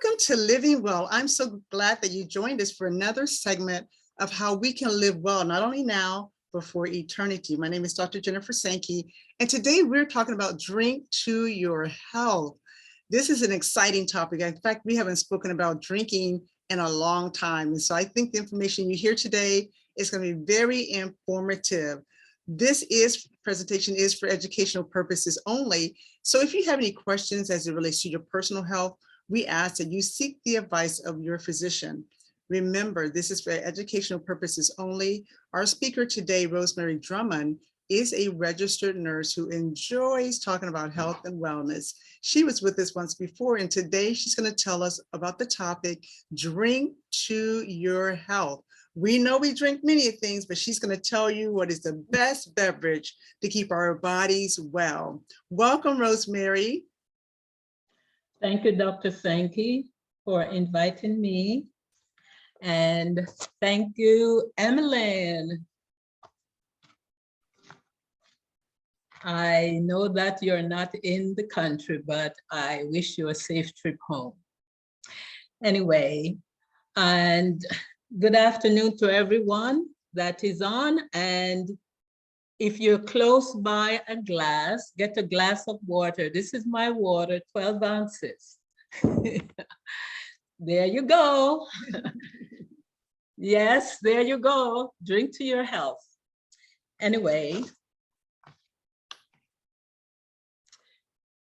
Welcome to Living Well. I'm so glad that you joined us for another segment of how we can live well, not only now, but for eternity. My name is Dr. Jennifer Sankey, and today we're talking about drink to your health. This is an exciting topic. In fact, we haven't spoken about drinking in a long time. And so I think the information you hear today is going to be very informative. This presentation is for educational purposes only. So if you have any questions as it relates to your personal health, we ask that you seek the advice of your physician. Remember, this is for educational purposes only. Our speaker today, Rosemary Drummond, is a registered nurse who enjoys talking about health and wellness. She was with us once before, and today she's going to tell us about the topic, drink to your health. We know we drink many things, but she's going to tell you what is the best beverage to keep our bodies well. Welcome, Rosemary. Thank you, Dr. Sankey, for inviting me. And thank you, Emmeline. I know that you're not in the country, but I wish you a safe trip home. Anyway, and good afternoon to everyone that is on. And if you're close by a glass, get a glass of water. This is my water, 12 ounces. There you go. Yes, there you go. Drink to your health. Anyway,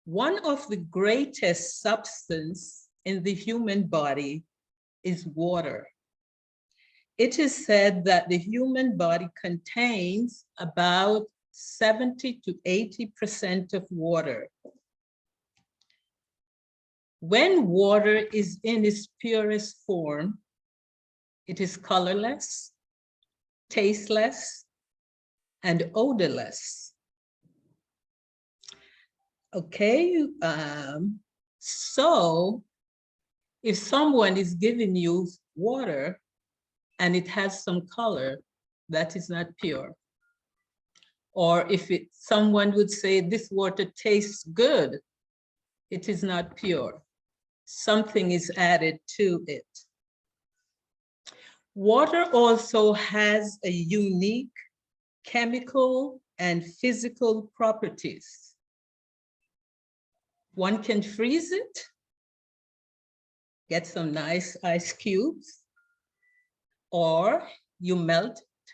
one of the greatest substances in the human body is water. It is said that the human body contains about 70 to 80% of water. When water is in its purest form, it is colorless, tasteless, and odorless. Okay, so if someone is giving you water and it has some color, that is not pure. Or if someone would say this water tastes good, it is not pure. Something is added to it. Water also has a unique chemical and physical properties. One can freeze it, get some nice ice cubes, or you melt it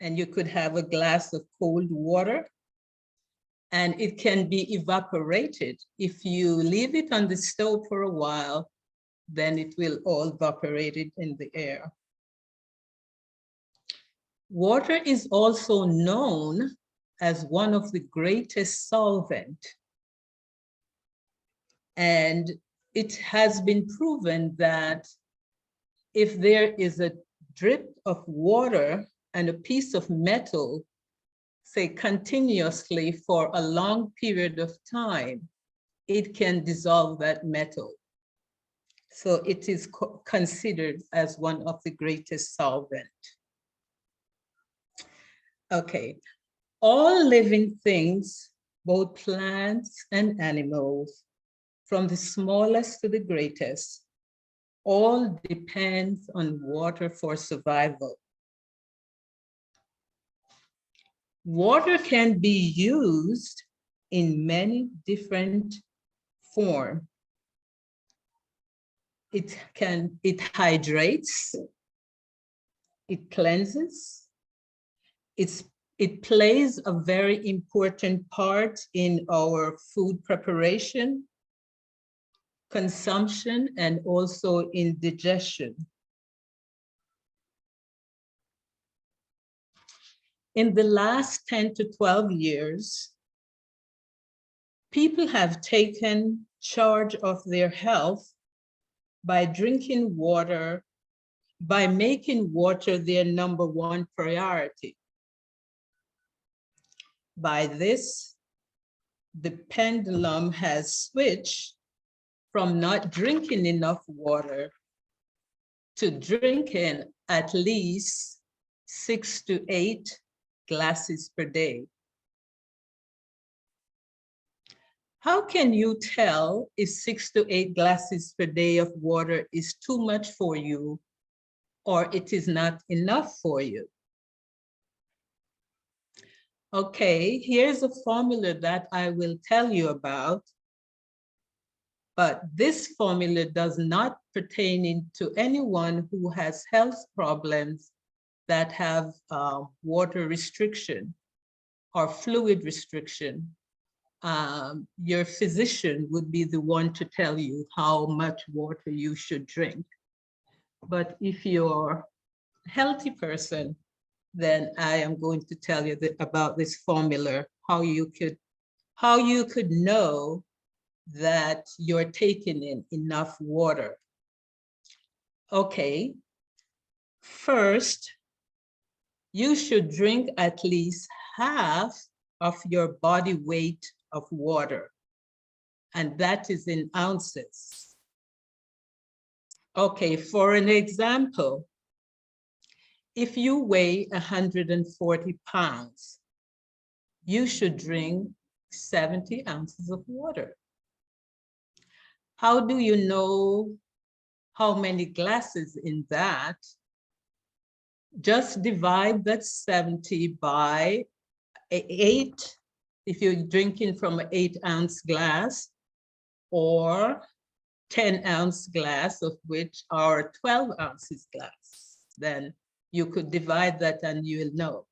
and you could have a glass of cold water, and it can be evaporated. If you leave it on the stove for a while, then it will all evaporate in the air. Water is also known as one of the greatest solvents. And it has been proven that if there is a drip of water and a piece of metal, say continuously for a long period of time, it can dissolve that metal. So it is considered as one of the greatest solvents. Okay, all living things, both plants and animals, from the smallest to the greatest, all depends on water for survival. Water can be used in many different forms. It hydrates, it cleanses, it plays a very important part in our food preparation, consumption, and also in digestion. In the last 10 to 12 years, people have taken charge of their health by drinking water, by making water their #1 priority. By this, the pendulum has switched from not drinking enough water to drinking at least 6 to 8 glasses per day. How can you tell if 6 to 8 glasses per day of water is too much for you or it is not enough for you? Okay, here's a formula that I will tell you about, but this formula does not pertain to anyone who has health problems that have water restriction or fluid restriction. Your physician would be the one to tell you how much water you should drink. But if you're a healthy person, then I am going to tell you about this formula, how you could know that you're taking in enough water. Okay, first, you should drink at least half of your body weight of water, and that is in ounces. Okay, for an example, if you weigh 140 pounds, you should drink 70 ounces of water. How do you know how many glasses in that? Just divide that 70 by 8, if you're drinking from an 8-ounce glass, or 10-ounce glass, of which are 12 ounces glass. Then you could divide that and you'll know.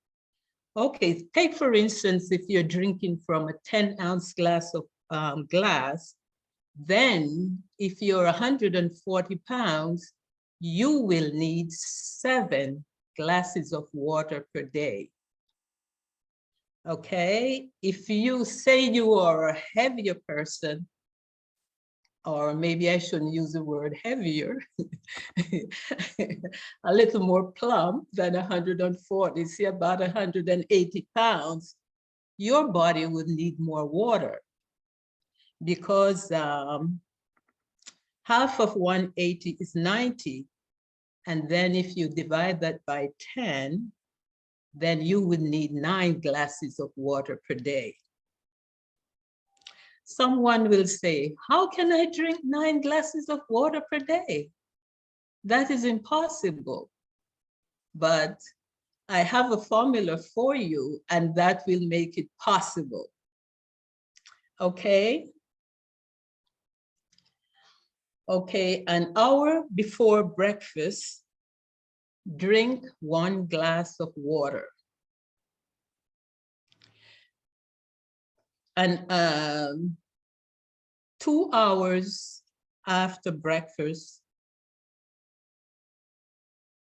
Okay, take for instance, if you're drinking from a 10-ounce glass of glass, then if you're 140 pounds, you will need 7 glasses of water per day. Okay, if you say you are a heavier person, or maybe I shouldn't use the word heavier, a little more plump than 140, say about 180 pounds, your body would need more water, because half of 180 is 90. And then if you divide that by 10, then you would need 9 glasses of water per day. Someone will say, how can I drink 9 glasses of water per day? That is impossible. But I have a formula for you, and that will make it possible. Okay? Okay, an hour before breakfast, drink 1 glass of water. And 2 hours after breakfast,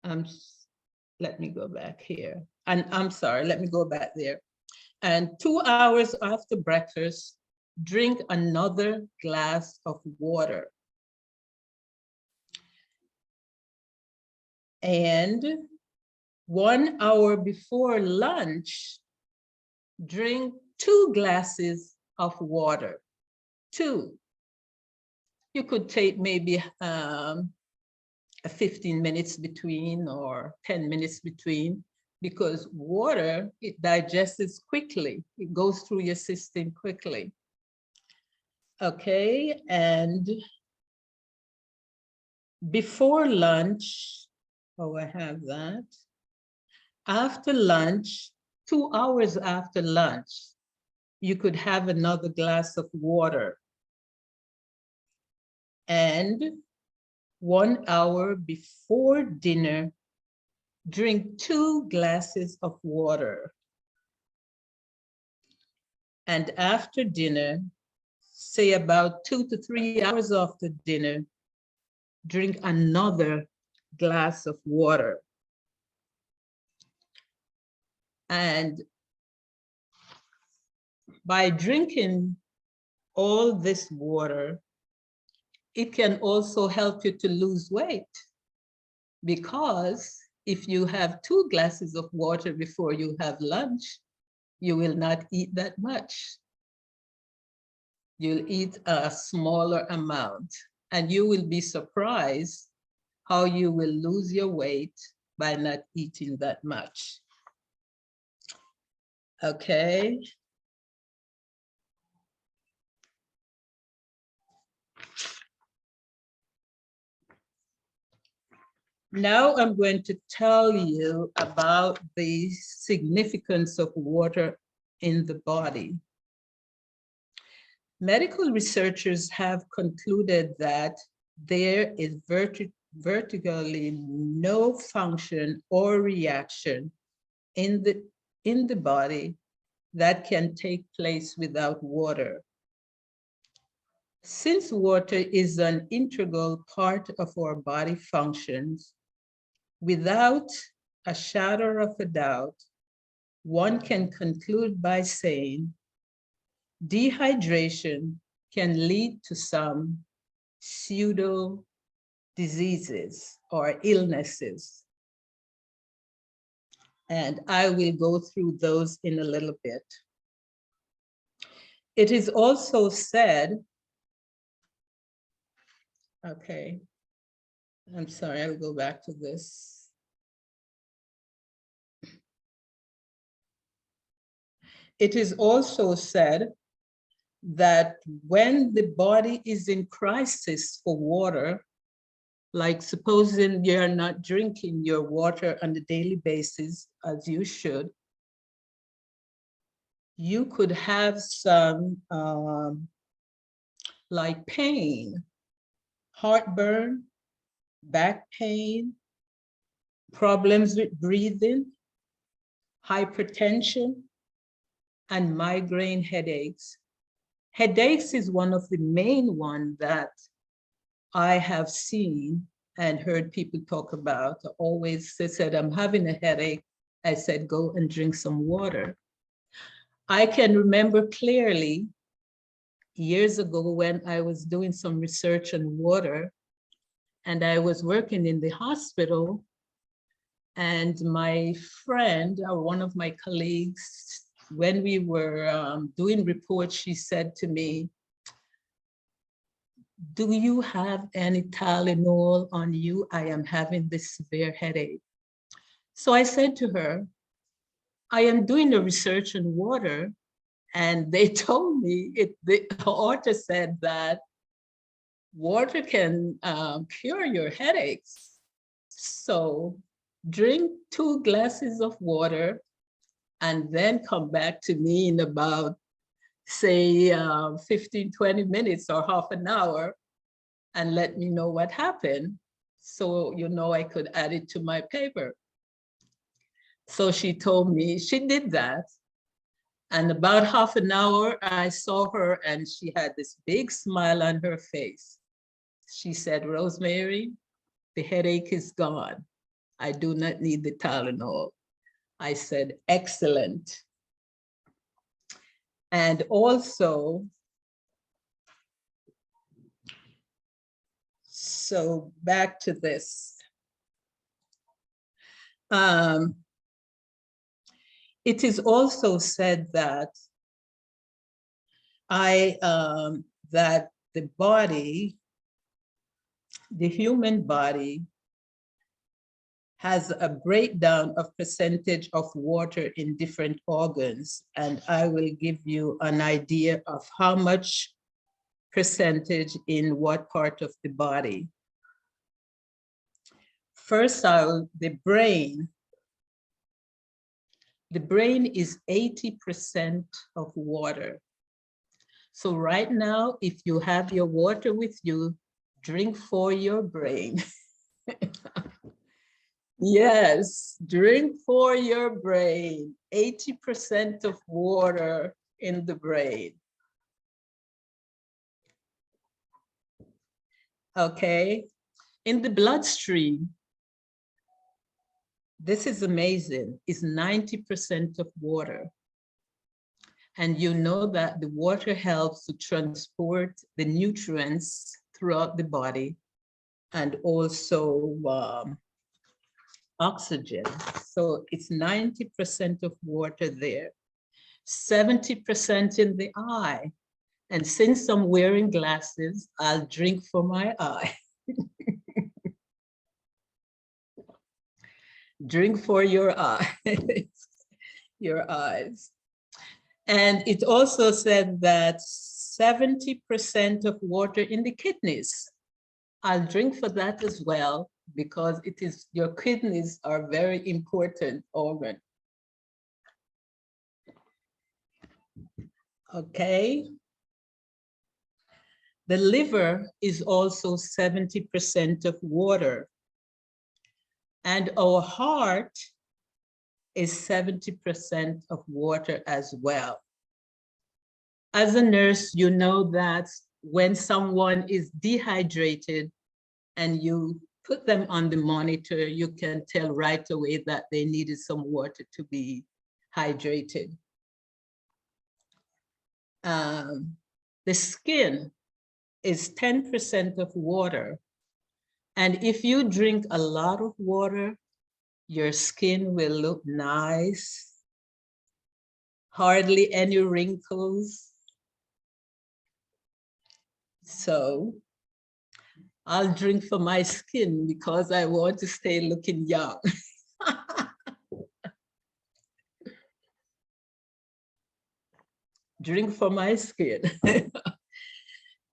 let me go back here. And I'm sorry, let me go back there. And 2 hours after breakfast, drink another glass of water. And 1 hour before lunch, drink 2 glasses of water. 2. You could take maybe 15 minutes between or 10 minutes between, because water, it digests quickly. It goes through your system quickly. Okay, and before lunch, oh, I have that. After lunch, 2 hours after lunch, you could have another glass of water. And 1 hour before dinner, drink 2 glasses of water. And after dinner, say about 2 to 3 hours after dinner, drink another glass of water. And by drinking all this water, it can also help you to lose weight, because if you have 2 glasses of water before you have lunch, you will not eat that much. You'll eat a smaller amount, and you will be surprised how you will lose your weight by not eating that much. Okay. Now I'm going to tell you about the significance of water in the body. Medical researchers have concluded that there is vertically no function or reaction in the body that can take place without water. Since water is an integral part of our body functions, without a shadow of a doubt, one can conclude by saying dehydration can lead to some pseudo diseases or illnesses. And I will go through those in a little bit. It is also said, okay, I'm sorry, I'll go back to this. It is also said that when the body is in crisis for water, like supposing you're not drinking your water on a daily basis as you should, you could have some like pain, heartburn, back pain, problems with breathing, hypertension, and migraine headaches. Headaches is one of the main ones that I have seen and heard people talk about. Always they said, I'm having a headache. I said, go and drink some water. I can remember clearly years ago when I was doing some research on water and I was working in the hospital, and my friend or one of my colleagues, when we were doing reports, she said to me, do you have any Tylenol on you? I am having this severe headache. So I said to her, I am doing a research on water, and they told me, the author said that water can cure your headaches. So drink 2 glasses of water and then come back to me in about, say, 15, 20 minutes or half an hour and let me know what happened. So, I could add it to my paper. So she told me she did that. And about half an hour, I saw her and she had this big smile on her face. She said, Rosemary, the headache is gone. I do not need the Tylenol. I said, excellent. And also, so back to this. It is also said that that the body, the human body, has a breakdown of percentage of water in different organs. And I will give you an idea of how much percentage in what part of the body. First, the brain. The brain is 80% of water. So right now, if you have your water with you, drink for your brain. Yes, drink for your brain. 80% of water in the brain. Okay, in the bloodstream, this is amazing, is 90% of water. And you know that the water helps to transport the nutrients throughout the body and also oxygen. So it's 90% of water there, 70% in the eye. And since I'm wearing glasses, I'll drink for my eye. Drink for your eyes, your eyes. And it also said that 70% of water in the kidneys. I'll drink for that as well, because it is, your kidneys are very important organ. Okay. The liver is also 70% of water, and our heart is 70% of water as well. As a nurse, you know that when someone is dehydrated and you put them on the monitor, you can tell right away that they needed some water to be hydrated. The skin is 10% of water. And if you drink a lot of water, your skin will look nice, hardly any wrinkles. So I'll drink for my skin because I want to stay looking young. Drink for my skin.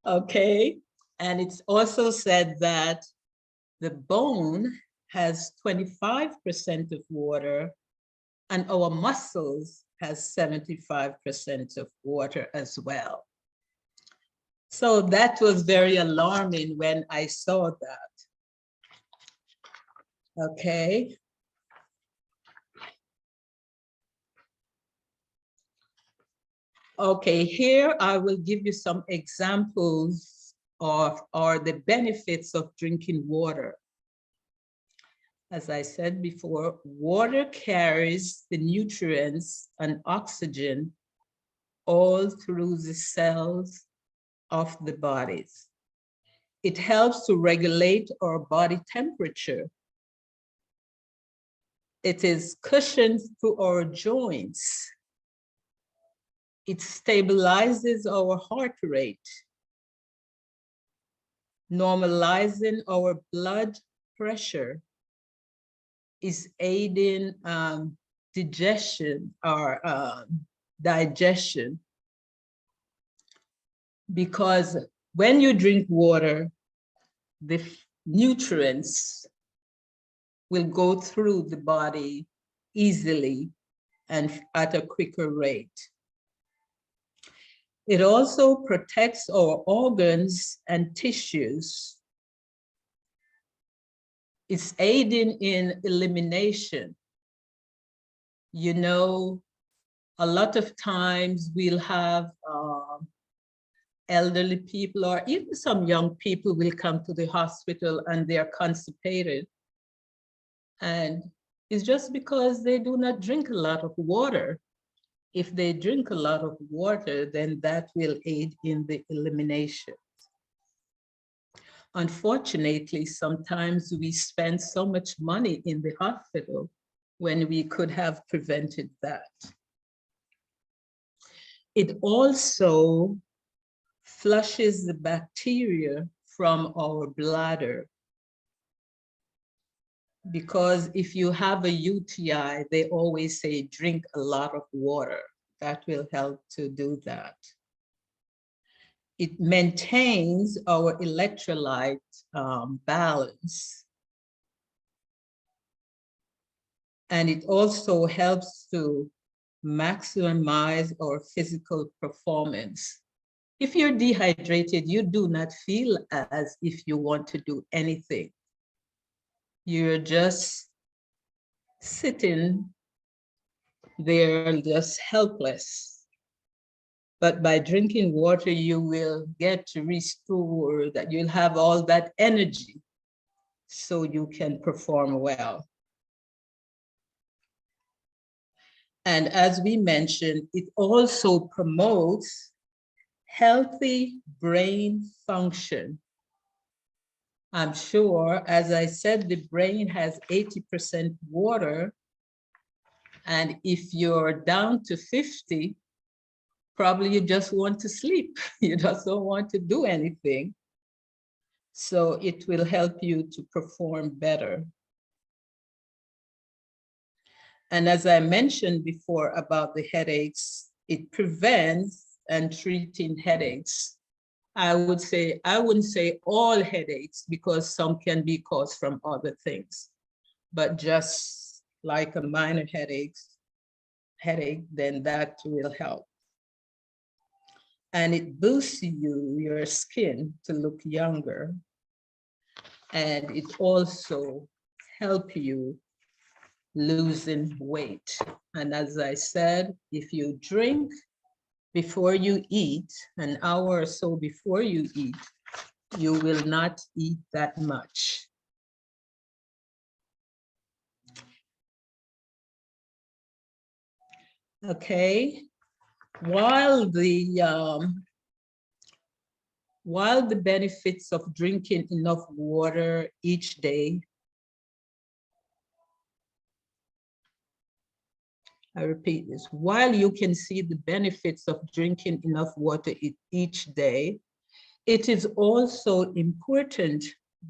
Okay. And it's also said that the bone has 25% of water and our muscles has 75% of water as well. So that was very alarming when I saw that. Okay. Okay, here I will give you some examples of the benefits of drinking water. As I said before, water carries the nutrients and oxygen all through the cells of the bodies. It helps to regulate our body temperature. It is cushioned to our joints. It stabilizes our heart rate, normalizing our blood pressure, is aiding digestion or digestion. Because when you drink water, the nutrients will go through the body easily and at a quicker rate. It also protects our organs and tissues. It's aiding in elimination. You know, a lot of times we'll have elderly people or even some young people will come to the hospital and they're constipated. And it's just because they do not drink a lot of water. If they drink a lot of water, then that will aid in the elimination. Unfortunately, sometimes we spend so much money in the hospital when we could have prevented that. It also flushes the bacteria from our bladder. Because if you have a UTI, they always say drink a lot of water. That will help to do that. It maintains our electrolyte balance. And it also helps to maximize our physical performance. If you're dehydrated, you do not feel as if you want to do anything. You're just sitting there, just helpless. But by drinking water, you will get to restore that, you'll have all that energy so you can perform well. And as we mentioned, it also promotes healthy brain function. I'm sure, as I said, the brain has 80% water. And if you're down to 50, probably you just want to sleep. You just don't want to do anything. So it will help you to perform better. And as I mentioned before about the headaches, it prevents and treating headaches I would say, I wouldn't say all headaches because some can be caused from other things, but just like a minor headache, then that will help. And it boosts your skin to look younger. And it also helps you losing weight. And as I said, if you drink before you eat, an hour or so before you eat, you will not eat that much. Okay, while the benefits of drinking enough water each day, I repeat this, while you can see the benefits of drinking enough water each day, it is also important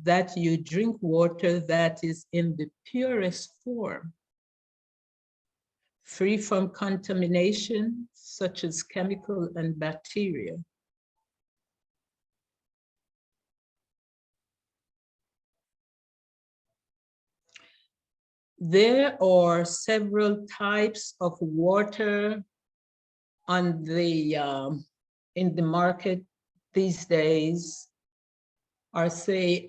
that you drink water that is in the purest form, free from contamination such as chemical and bacteria. There are several types of water on the in the market these days. Or say,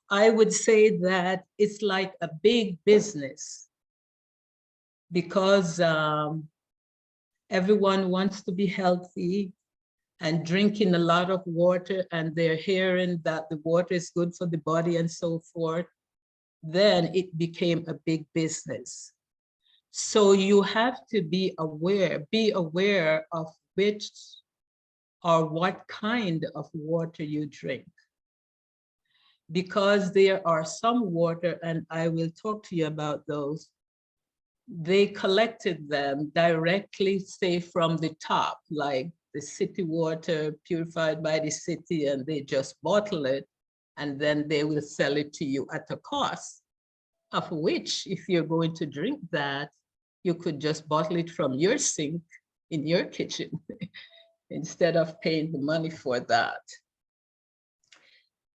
I would say that it's like a big business because everyone wants to be healthy and drinking a lot of water, and they're hearing that the water is good for the body and so forth. Then it became a big business. So you have to be aware of which or what kind of water you drink. Because there are some water, and I will talk to you about those, they collected them directly, say, from the top, like the city water purified by the city, and they just bottle it, and then they will sell it to you at a cost, of which, if you're going to drink that, you could just bottle it from your sink in your kitchen instead of paying the money for that.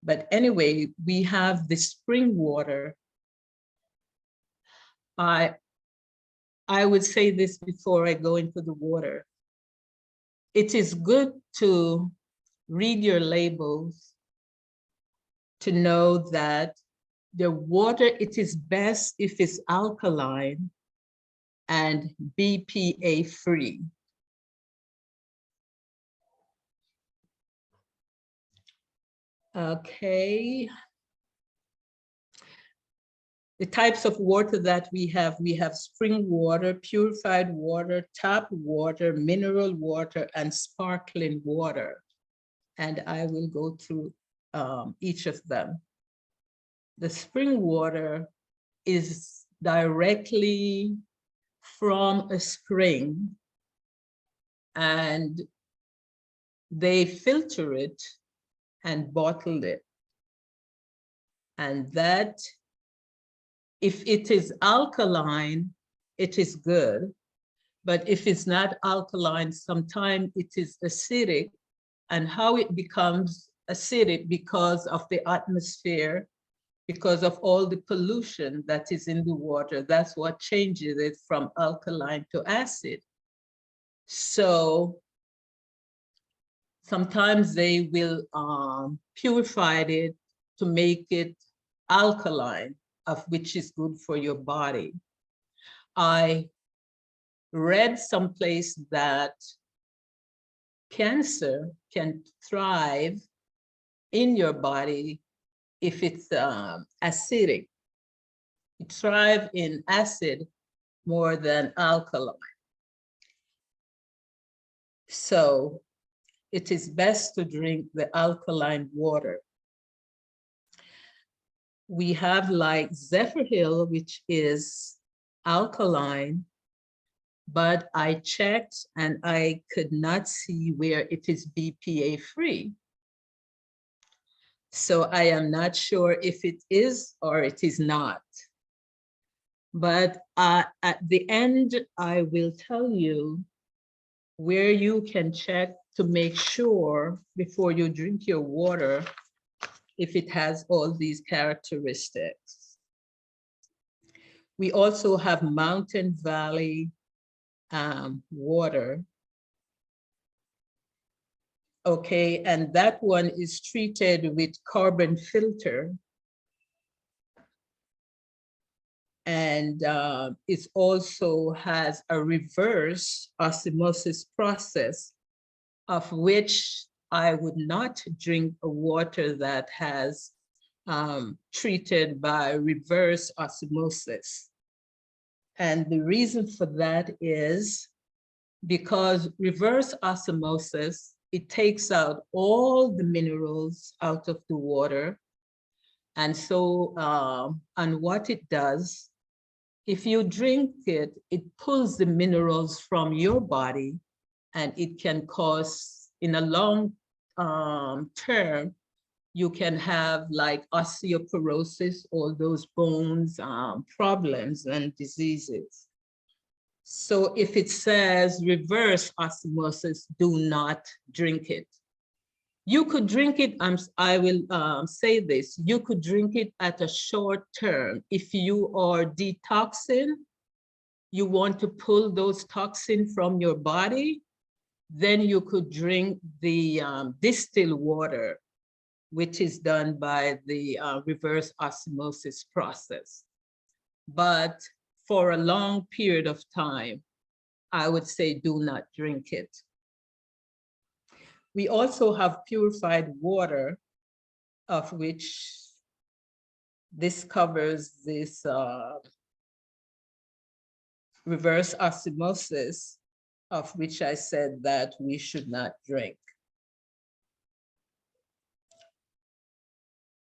But anyway, we have the spring water. I would say this before I go into the water. It is good to read your labels to know that the water, it is best if it's alkaline and BPA free. Okay. The types of water that we have spring water, purified water, tap water, mineral water, and sparkling water. And I will go through each of them. The spring water is directly from a spring, and they filter it and bottle it. And that, if it is alkaline, it is good. But if it's not alkaline, sometimes it is acidic. And how it becomes acidic because of the atmosphere, because of all the pollution that is in the water. That's what changes it from alkaline to acid. So sometimes they will purify it to make it alkaline, of which is good for your body. I read someplace that cancer can thrive in your body if it's acidic. It thrives in acid more than alkaline. So it is best to drink the alkaline water. We have like Zephyrhills, which is alkaline, but I checked and I could not see where it is BPA free. So I am not sure if it is or it is not. But at the end, I will tell you where you can check to make sure before you drink your water if it has all these characteristics. We also have Mountain Valley water. Okay, and that one is treated with carbon filter. And it also has a reverse osmosis process, of which I would not drink a water that has treated by reverse osmosis. And the reason for that is because reverse osmosis, it takes out all the minerals out of the water. And so, and what it does, if you drink it, it pulls the minerals from your body, and it can cause, in a long term, you can have like osteoporosis, all those bones problems and diseases. So if it says reverse osmosis, do not drink it. You could drink it, I will say this, you could drink it at a short term. If you are detoxing, you want to pull those toxins from your body, then you could drink the distilled water, which is done by the reverse osmosis process. But for a long period of time, I would say do not drink it. We also have purified water, of which this covers this reverse osmosis, of which I said that we should not drink.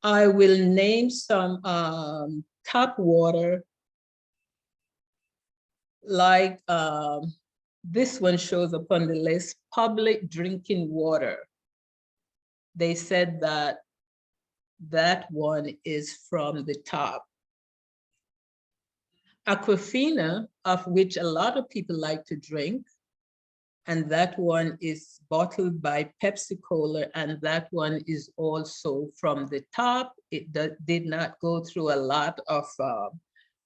I will name some tap water, like this one shows up on the list, public drinking water. They said that that one is from the top. Aquafina, of which a lot of people like to drink, and that one is bottled by Pepsi Cola, and that one is also from the top. It did not go through a lot of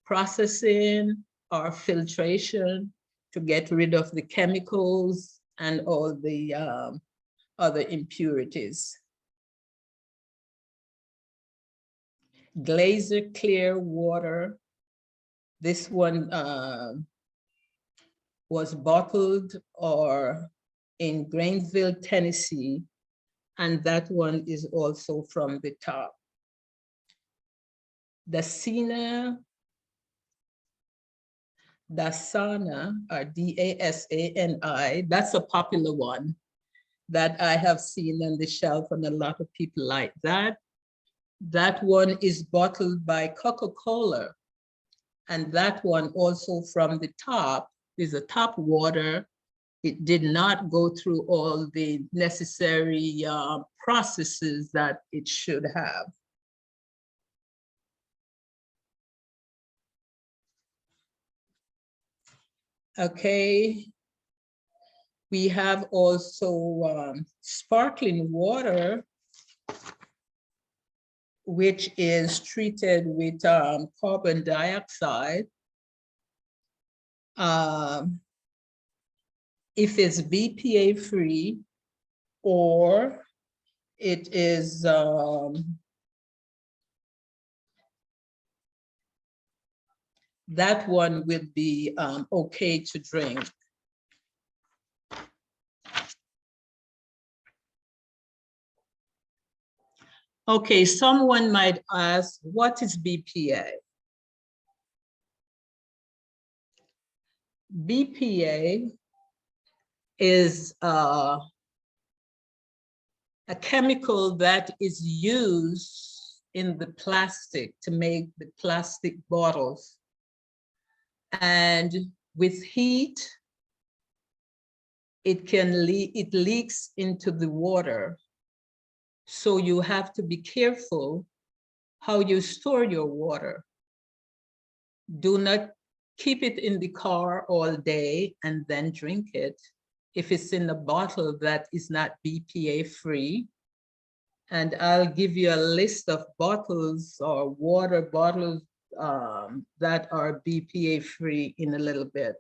processing or filtration to get rid of the chemicals and all the other impurities. Glacier clear water. This one was bottled or in Grainsville, Tennessee, and that one is also from the top. Dasana, or D-A-S-A-N-I, that's a popular one that I have seen on the shelf, and a lot of people like that. That one is bottled by Coca-Cola, and that one also from the top is a top water. It did not go through all the necessary processes that it should have. Okay, we have also sparkling water, which is treated with carbon dioxide. If it's BPA free, or it is that one would be okay to drink. Okay, someone might ask, what is BPA? BPA is a chemical that is used in the plastic to make the plastic bottles. And with heat, it leaks into the water. So you have to be careful how you store your water. Do not keep it in the car all day and then drink it. if it's in a bottle that is not BPA free. And I'll give you a list of bottles or water bottles that are BPA free in a little bit.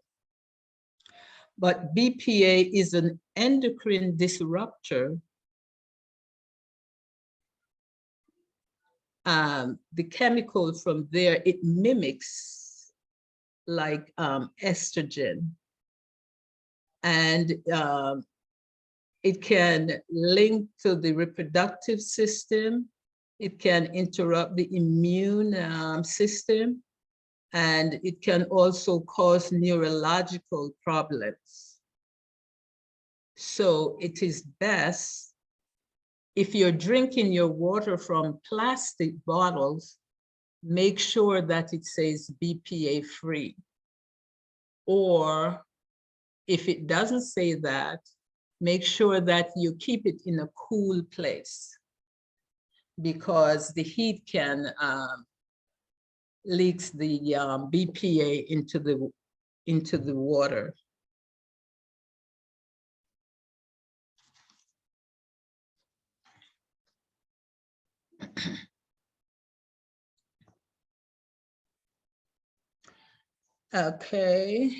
But BPA is an endocrine disruptor. The chemical from there, it mimics like estrogen. And it can link to the reproductive system. It can interrupt the immune system. And it can also cause neurological problems. So it is best, if you're drinking your water from plastic bottles, make sure that it says BPA free. Or if it doesn't say that, make sure that you keep it in a cool place, because the heat can leaks the BPA into the water. Okay.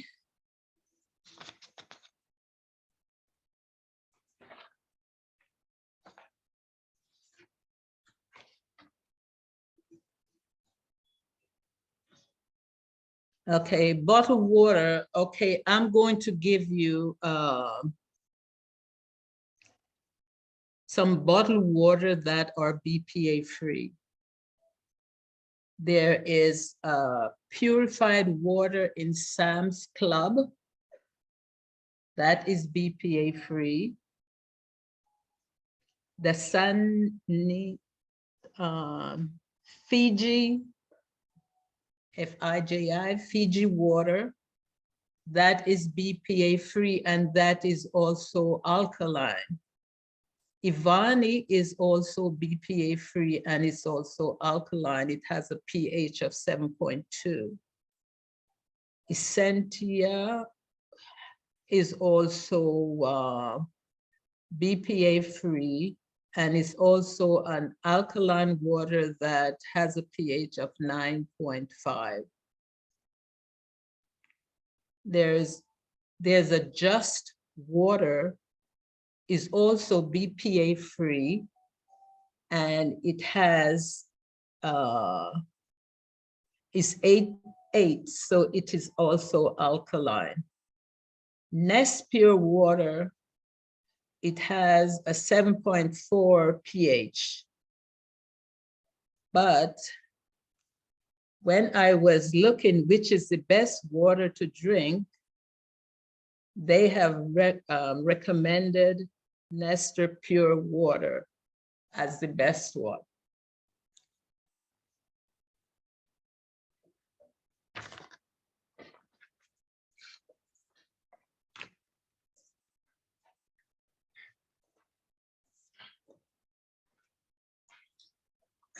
Okay, bottled water. Okay, I'm going to give you some bottled water that are BPA free. There is purified water in Sam's Club. That is BPA free. The Fiji, Fiji, Fiji water, that is BPA free, and that is also alkaline. Ivani is also BPA free, and it's also alkaline. It has a pH of 7.2. Essentia is also BPA free, and it's also an alkaline water that has a pH of 9.5. There's a Just water, is also BPA free, and it has is 8.8, so it is also alkaline. Nest Pure water, it has a 7.4 pH. But when I was looking which is the best water to drink, they have recommended Nestor Pure water as the best one.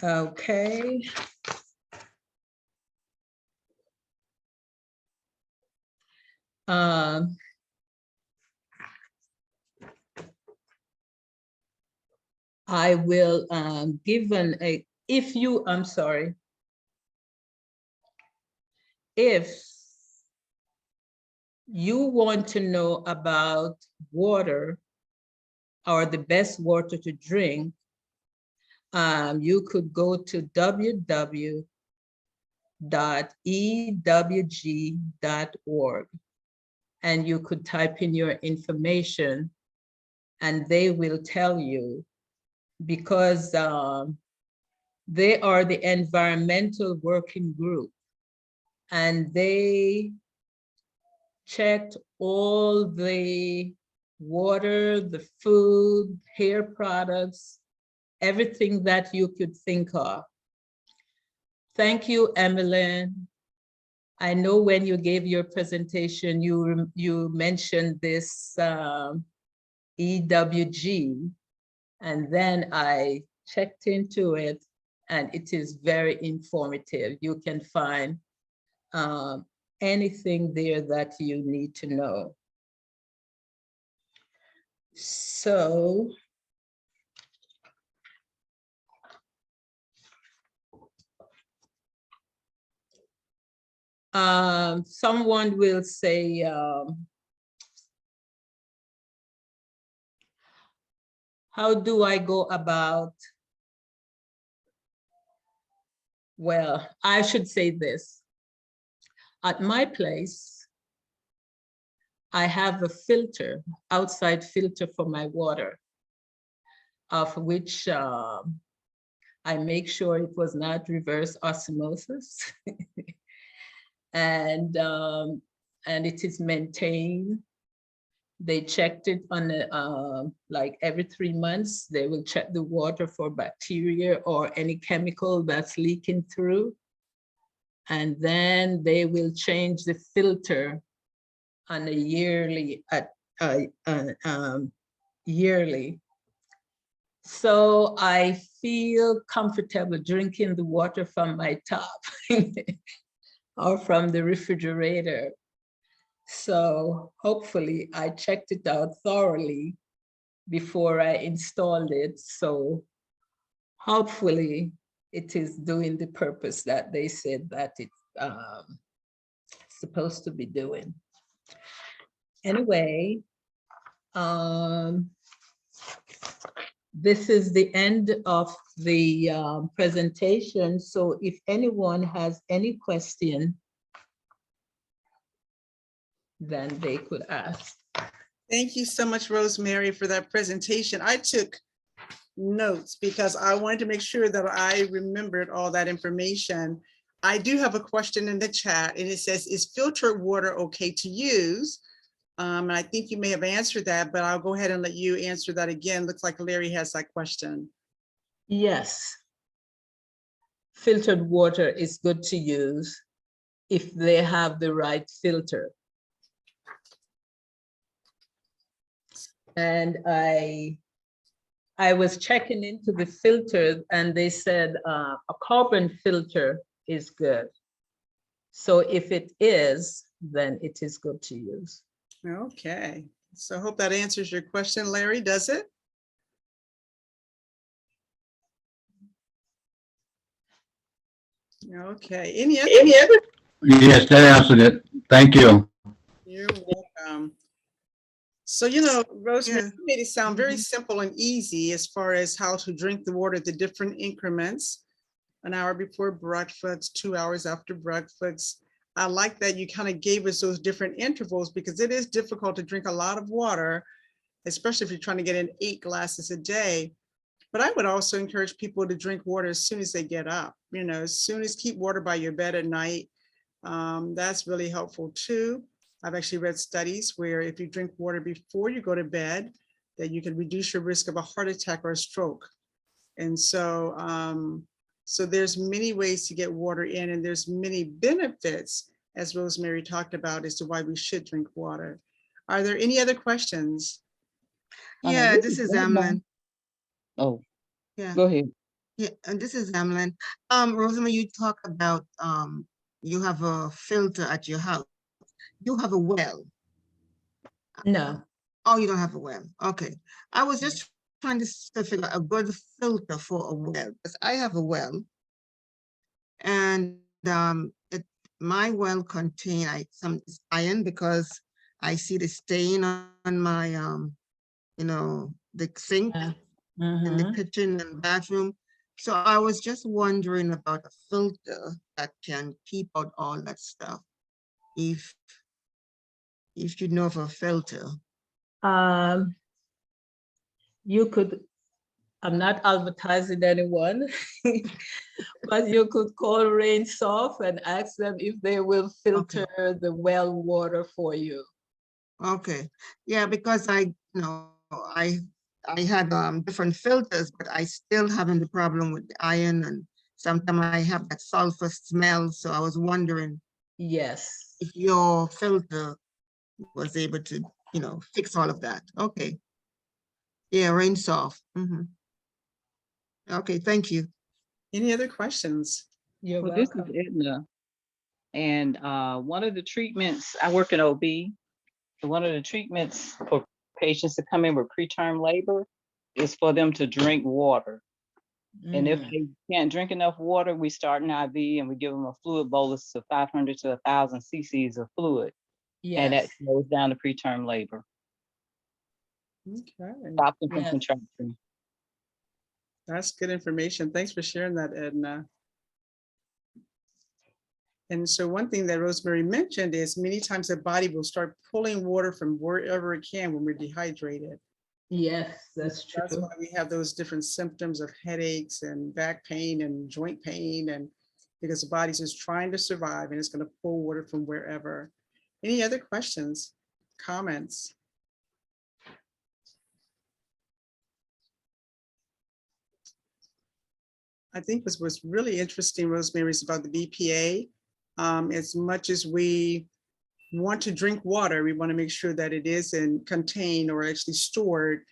Okay. I will give if you want to know about water or the best water to drink, you could go to www.ewg.org, and you could type in your information, and they will tell you, because they are the environmental working group, and they checked all the water, the food, hair products, everything that you could think of. Thank you, Emmeline. I know when you gave your presentation, you mentioned this EWG, and then I checked into it, and it is very informative. You can find anything there that you need to know. So someone will say, how do I go about? Well, I should say this. At my place, I have a filter, outside filter for my water, of which I make sure it was not reverse osmosis. and it is maintained. They checked it on like every 3 months. They will check the water for bacteria or any chemical that's leaking through. And then they will change the filter on a yearly yearly. So I feel comfortable drinking the water from my tap or from the refrigerator. So hopefully I checked it out thoroughly before I installed it. So hopefully it is doing the purpose that they said that it's supposed to be doing. Anyway, this is the end of the presentation. So if anyone has any question, then they could ask. Thank you so much, Rosemary, for that presentation. I took notes because I wanted to make sure that I remembered all that information. I do have a question in the chat, and it says, is filtered water okay to use? And I think you may have answered that, but I'll go ahead and let you answer that again. Looks like Larry has that question. Yes. Filtered water is good to use if they have the right filter. And I was checking into the filter, and they said a carbon filter is good. So if it is, then it is good to use. Okay, so I hope that answers your question, Larry. Does it? Okay, any other? Yes, that answered it. Thank you. You're welcome. So, you know, Rosemary, you made it sound very simple and easy as far as how to drink the water, the different increments, an hour before breakfast, 2 hours after breakfast. I like that you kind of gave us those different intervals, because it is difficult to drink a lot of water, especially if you're trying to get in 8 glasses a day. But I would also encourage people to drink water as soon as they get up, you know, as soon as keep water by your bed at night. That's really helpful too. I've actually read studies where if you drink water before you go to bed, that you can reduce your risk of a heart attack or a stroke. And so, so there's many ways to get water in, and there's many benefits, as Rosemary talked about, as to why we should drink water. Are there any other questions? Yeah, this is Emlyn. Oh, Yeah, go ahead. yeah, and this is Emlyn. Rosemary, you talk about you have a filter at your house. You have a well. No. Oh, you don't have a well. Okay. I was just trying to figure out a good filter for a well, because I have a well, and my well contain some iron, because I see the stain on my you know, the sink in the kitchen and bathroom. So I was just wondering about a filter that can keep out all that stuff. If you know of a filter. You could, I'm not advertising anyone, but you could call Rain Soft and ask them if they will filter the well water for you. Okay. Yeah, because I had different filters, but I still having the problem with the iron, and sometimes I have that sulfur smell. So I was wondering, yes, if your filter was able to, fix all of that. Okay. Yeah, Rain Soft. Okay, thank you. Any other questions? You're Well, this welcome. is Edna. And one of the treatments, I work in OB. One of the treatments for patients that come in with preterm labor is for them to drink water. And if Mm, they can't drink enough water, we start an IV and we give them a fluid bolus of 500 to 1,000 cc's of fluid. And that yes, slows down the preterm labor, Okay, stops them from yes. contracting. that's good information. Thanks for sharing that, Edna. And so one thing that Rosemary mentioned is many times the body will start pulling water from wherever it can when we're dehydrated. Yes, that's That's true. why we have those different symptoms of headaches and back pain and joint pain, and because the body's just trying to survive and it's going to pull water from wherever. Any other questions, comments? I think this was really interesting, Rosemary, is about the BPA. As much as we want to drink water, we want to make sure that it is contained or actually stored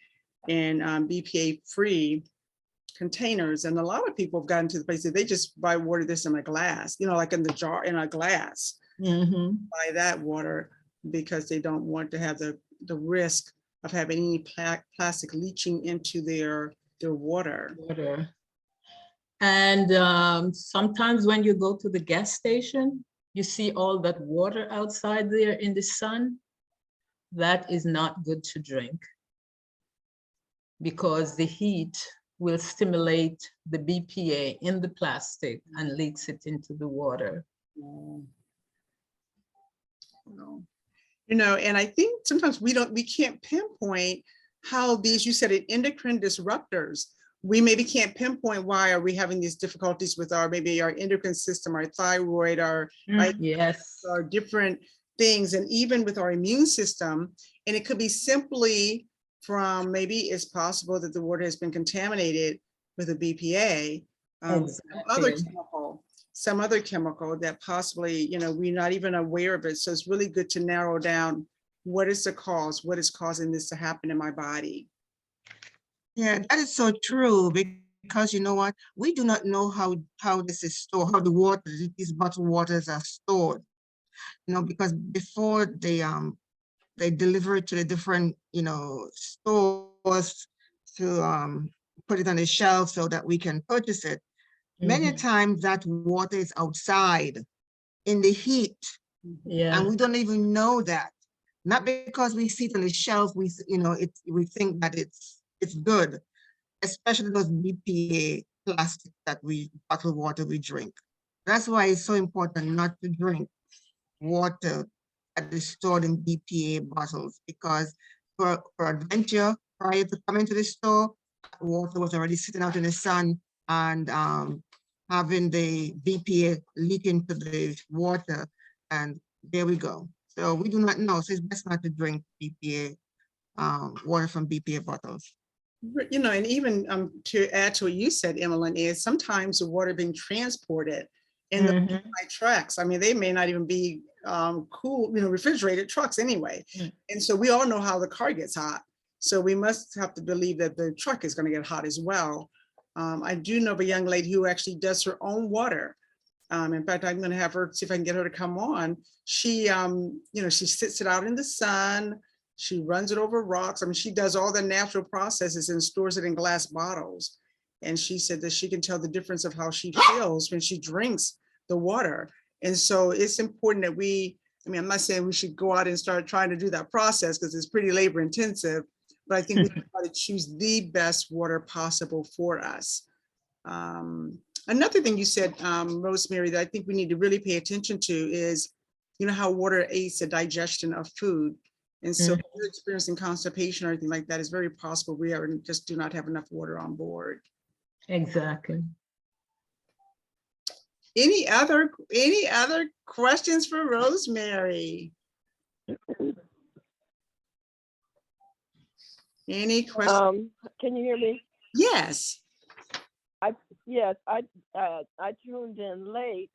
in BPA-free containers. And a lot of people have gotten to the place that they just buy water this in a glass, like in the jar, in a glass, Mhm. buy that water because they don't want to have the risk of having any plastic leaching into their water. Water. And sometimes when you go to the gas station, you see all that water outside there in the sun. That is not good to drink because the heat will stimulate the BPA in the plastic and leaks it into the water. And I think sometimes we can't pinpoint how these, you said it, endocrine disruptors. We maybe can't pinpoint why are we having these difficulties with maybe our endocrine system, our thyroid, Yes. our different things, and even with our immune system. And it could be simply from, maybe it's possible that the water has been contaminated with a BPA, Exactly. some other chemical that possibly, we're not even aware of it. So it's really good to narrow down what is the cause, what is causing this to happen in my body. Yeah, that is so true, because you know what? We do not know how this is stored, how the water, these bottled waters are stored. Because before they deliver it to the different, stores to put it on the shelf so that we can purchase it. Many Mhm. times that water is outside in the heat, Yeah. and we don't even know that. Not because we see it on the shelf, we think that it's good, especially those BPA plastic bottled water we drink. That's why it's so important not to drink water that is stored in BPA bottles, because for adventure, prior to coming to the store, water was already sitting out in the sun and having the BPA leak into the water, and there we go. So we do not know. So it's best not to drink BPA water from BPA bottles. And even to add to what you said, Emmeline, is sometimes the water being transported in the Mhm. trucks. I mean, they may not even be cool, refrigerated trucks anyway. Mm. And so we all know how the car gets hot. So we must have to believe that the truck is going to get hot as well. I do know of a young lady who actually does her own water. In fact, I'm going to have her, see if I can get her to come on. She, she sits it out in the sun. She runs it over rocks. I mean, she does all the natural processes and stores it in glass bottles. And she said that she can tell the difference of how she feels when she drinks the water. And so it's important that I'm not saying we should go out and start trying to do that process because it's pretty labor intensive, but I think we try to choose the best water possible for us. Another thing you said, Rosemary, that I think we need to really pay attention to is, how water aids the digestion of food. And so if you're experiencing constipation or anything like that, it's very possible we just do not have enough water on board. Exactly. Any other questions for Rosemary? Any questions? Can you hear me? Yes. Yes, I tuned in late,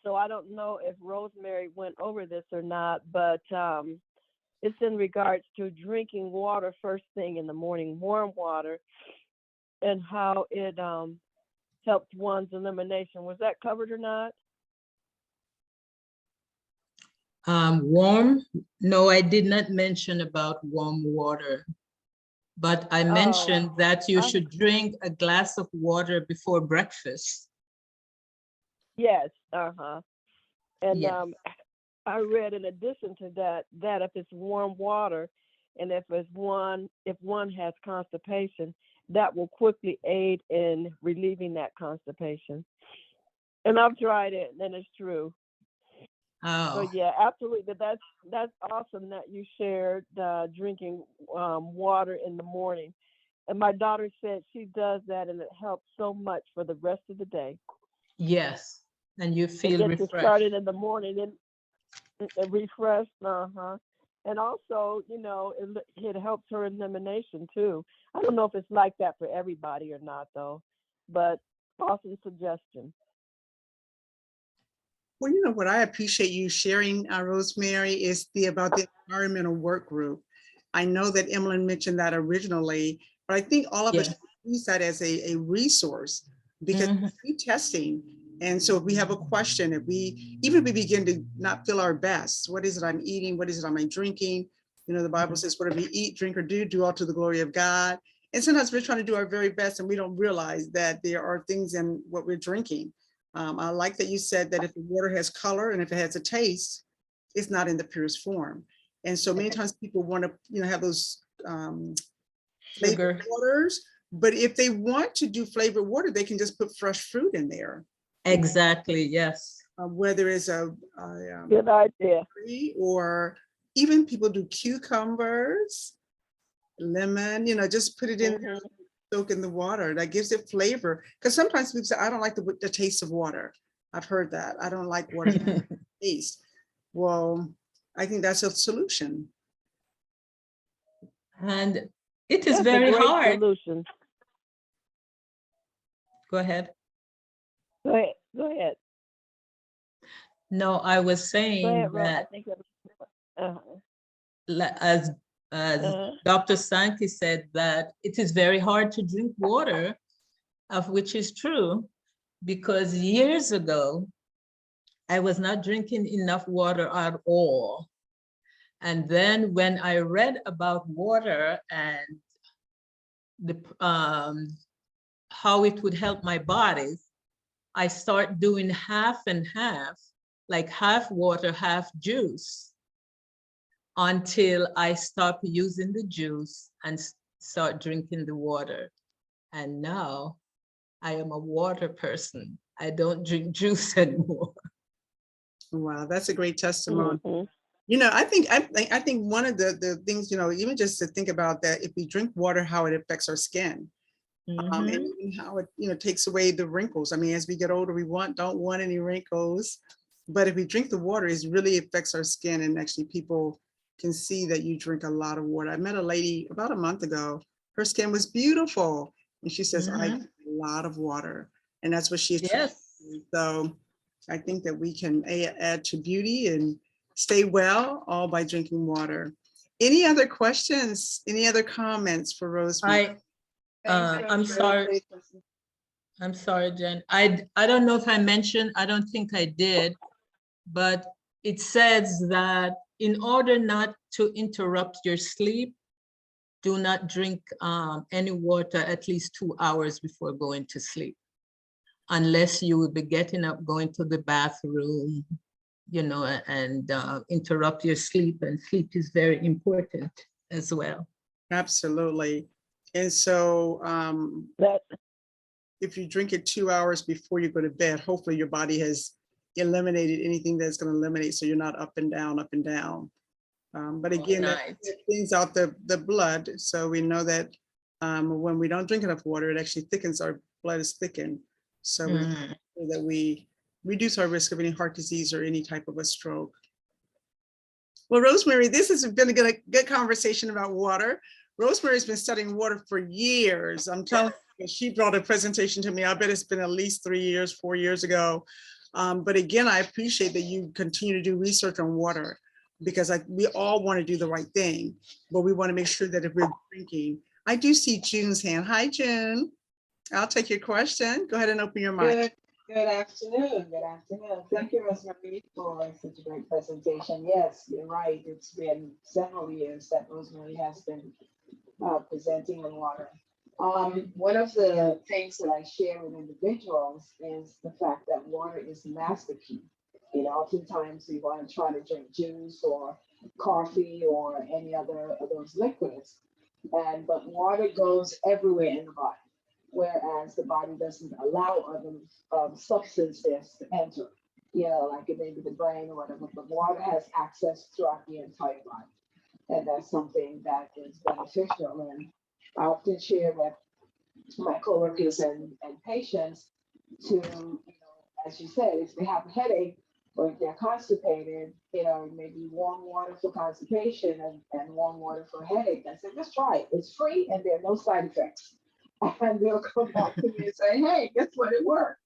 so I don't know if Rosemary went over this or not, but it's in regards to drinking water first thing in the morning, warm water, and how it helped one's elimination. Was that covered or not? Warm? No, I did not mention about warm water. But I mentioned that you I- should drink a glass of water before breakfast. Yes, uh-huh. And Yes. I read in addition to that, that if it's warm water and if one has constipation, that will quickly aid in relieving that constipation. And I've tried it and it's true. So Oh, yeah, absolutely. That's awesome that you shared drinking water in the morning. And my daughter said she does that and it helps so much for the rest of the day. yes. And you It feel gets you refreshed. started in the morning and refreshed. Uh-huh. And also, it helps her elimination too. I don't know if it's like that for everybody or not though, but awesome suggestion. Well, what I appreciate you sharing, Rosemary, is about the environmental work group. I know that Emily mentioned that originally, but I think all of us Yes. should use that as a resource because Mhm. we testing. And so if we have a question, even if we begin to not feel our best, what is it I'm eating? What is it am I drinking? The Bible says, whatever you eat, drink, or do all to the glory of God. And sometimes we're trying to do our very best and we don't realize that there are things in what we're drinking. I like that you said that if the water has color and if it has a taste, it's not in the purest form. And so many times people want to, have those flavored Sugar. waters, but if they want to do flavored water, they can just put fresh fruit in there. Exactly, yes. Whether it's a Good idea. or even people do cucumbers, lemon, just put it in there, Mhm. soak in the water. That gives it flavor. Because sometimes people say, I don't like the taste of water. I've heard that. I don't like water taste. Well, I think that's a solution. And it is That's a very great hard. solution. Go ahead. Go ahead. Go ahead. No, I was Go saying ahead, Ro. I that think that uh-huh. as Uh-huh. Dr. Sankey said, that it is very hard to drink water, of which is true, because years ago, I was not drinking enough water at all. And then when I read about water and how it would help my body, I start doing half and half, like half water, half juice, until I stop using the juice and start drinking the water. And now I am a water person. I don't drink juice anymore. Wow, that's a great testimony. Mhm. I think one of the things, even just to think about that, if we drink water, how it affects our skin. And even how it, takes away the wrinkles. I mean, as we get older, we don't want any wrinkles, but if we drink the water, it really affects our skin. And actually people can see that you drink a lot of water. I met a lady about a month ago. Her skin was beautiful. And she says, I drink a lot of water. And that's what she attributes. Yes. So I think that we can add to beauty and stay well, all by drinking water. Any other questions? Any other comments for Rosemary? I'm sorry. I'm sorry, Jen. I don't know if I mentioned, I don't think I did, but it says that in order not to interrupt your sleep, do not drink any water at least 2 hours before going to sleep, unless you will be getting up, going to the bathroom, and interrupt your sleep. And sleep is very important as well. Absolutely. And so That if you drink it 2 hours before you go to bed, hopefully your body has eliminated anything that's going to eliminate, so you're not up and down, up and down. But again, that cleans out the blood. So we know that when we don't drink enough water, it actually thickens, our blood is thickened. So that we reduce our risk of any heart disease or any type of a stroke. Well, Rosemary, this has been a good conversation about water. Rosemary's been studying water for years. I'm telling you, she brought a presentation to me. I bet it's been at least 3 years, 4 years ago. But again, I appreciate that you continue to do research on water, because we all want to do the right thing, but we want to make sure that if we're drinking. I do see June's hand. Hi, June. I'll take your question. Go ahead and open your mic. Good afternoon. Good afternoon. Thank you, Rosemary, for such a great presentation. Yes, you're right. It's been several years that Rosemary has been presenting on water. One of the things that I share with individuals is the fact that water is the master key. You know, oftentimes we want to try to drink juice or coffee or any other of those liquids, but water goes everywhere in the body, whereas the body doesn't allow other substances to enter. You know, like it may be the brain or whatever, but water has access throughout the entire body, and that's something that is beneficial. And I often share with my coworkers and patients to, as you said, if they have a headache or if they're constipated, maybe warm water for constipation and warm water for headache. I said, just try it. It's free and there are no side effects. And they'll come back to me and say, hey, guess what? It worked.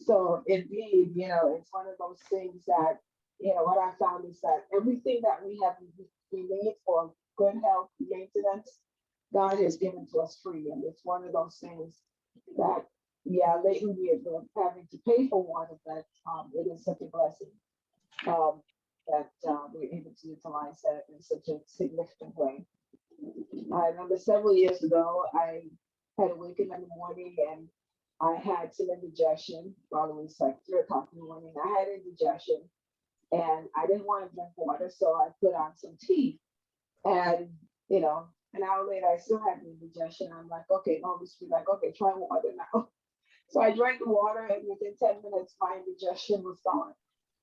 So indeed, it's one of those things that, what I found is that everything that we need for good health maintenance, God has given to us free. And it's one of those things that, lately we're having to pay for water, but it is such a blessing that we're able to utilize that in such a significant way. I remember several years ago, I had awakened in the morning and I had some indigestion. Well, it was like 3 o'clock in the morning. I had indigestion and I didn't want to drink water, so I put on some tea. And, an hour later, I still had the indigestion. I'm like, okay, no, this be like, okay, try water now. So I drank the water and within 10 minutes, my indigestion was gone.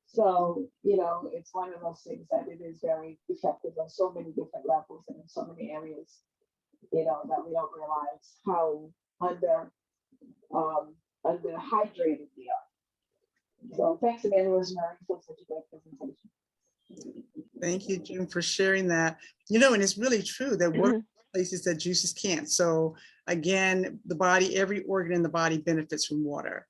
So, it's one of those things that it is very effective on so many different levels and in so many areas, that we don't realize how underhydrated we are. So thanks again, Rosemary, for such a great presentation. Thank you, June, for sharing that. And it's really true that water places that juices can't. So again, the body, every organ in the body benefits from water.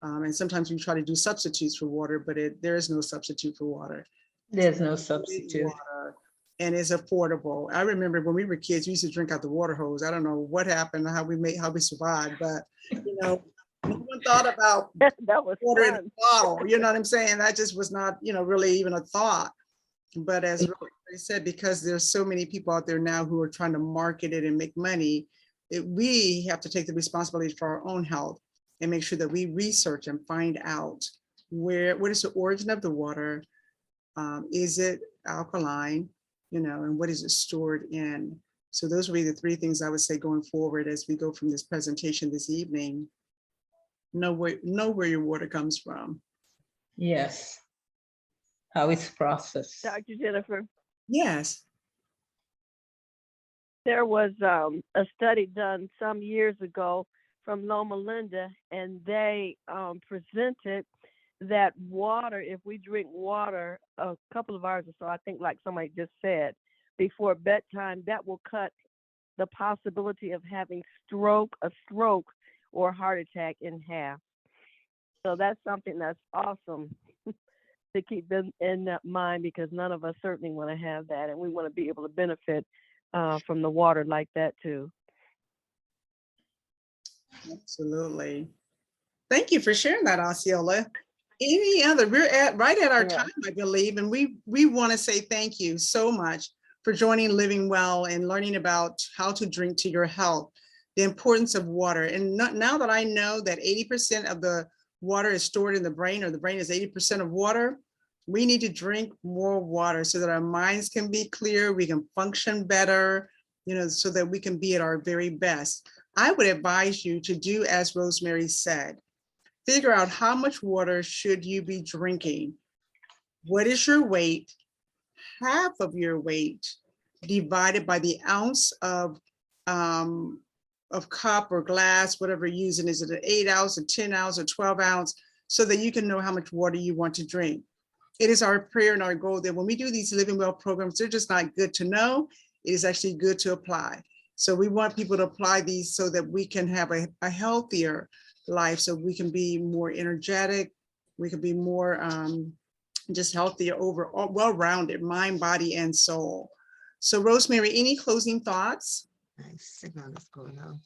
And sometimes we try to do substitutes for water, but there is no substitute for water. There's no substitute. Water, and it's affordable. I remember when we were kids, we used to drink out the water hose. I don't know what happened, how we survived, but no one thought about that was water fun. in a bottle. You know what I'm saying? That just was not, really even a thought. But as Rosemary said, because there's so many people out there now who are trying to market it and make money, we have to take the responsibility for our own health and make sure that we research and find out what is the origin of the water. Is it alkaline, and what is it stored in? So those would be the 3 things I would say going forward as we go from this presentation this evening. Know where your water comes from. Yes. How it's processed. Dr. Jennifer, Yes. there was a study done some years ago from Loma Linda, and they presented that water, if we drink water a couple of hours or so, I think like somebody just said, before bedtime, that will cut the possibility of having a stroke or heart attack in half. So that's something that's awesome to keep in mind, because none of us certainly want to have that, and we want to be able to benefit from the water like that too. Absolutely. Thank you for sharing that, Osceola. Any other? We're right at our time, I believe, and we want to say thank you so much for joining Living Well and learning about how to drink to your health, the importance of water. And now that I know that 80% of the water is stored in the brain, or the brain is 80% of water, we need to drink more water so that our minds can be clear, we can function better, so that we can be at our very best. I would advise you to do as Rosemary said. Figure out how much water should you be drinking. What is your weight? Half of your weight divided by the ounce of cup or glass, whatever you're using. Is it an 8 ounce, a 10 ounce, or 12 ounce? So that you can know how much water you want to drink. It is our prayer and our goal that when we do these Living Well programs, they're just not good to know. It is actually good to apply. So we want people to apply these so that we can have a healthier life, so we can be more energetic, we can be more just healthier, overall, well-rounded, mind, body, and soul. So Rosemary, any closing thoughts? Nice signal is going on.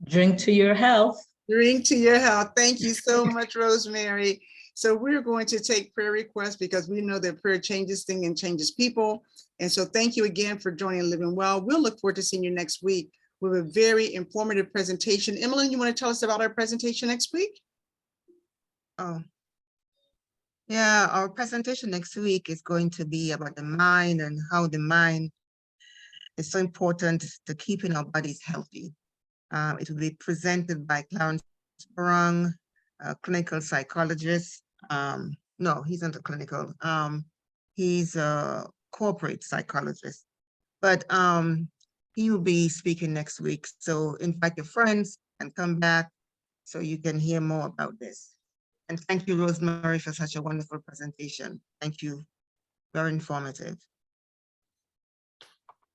Drink to your health. Drink to your health. Thank you so much, Rosemary. So we're going to take prayer requests because we know that prayer changes things and changes people. And so thank you again for joining Living Well. We'll look forward to seeing you next week with a very informative presentation. Emily, you want to tell us about our presentation next week? Oh, yeah, our presentation next week is going to be about the mind and how the mind is so important to keeping our bodies healthy. It will be presented by Clarence Sprung, a clinical psychologist. No, he's not a clinical. He's a corporate psychologist. But he will be speaking next week. So invite your friends and come back so you can hear more about this. And thank you, Rosemary, for such a wonderful presentation. Thank you. Very informative.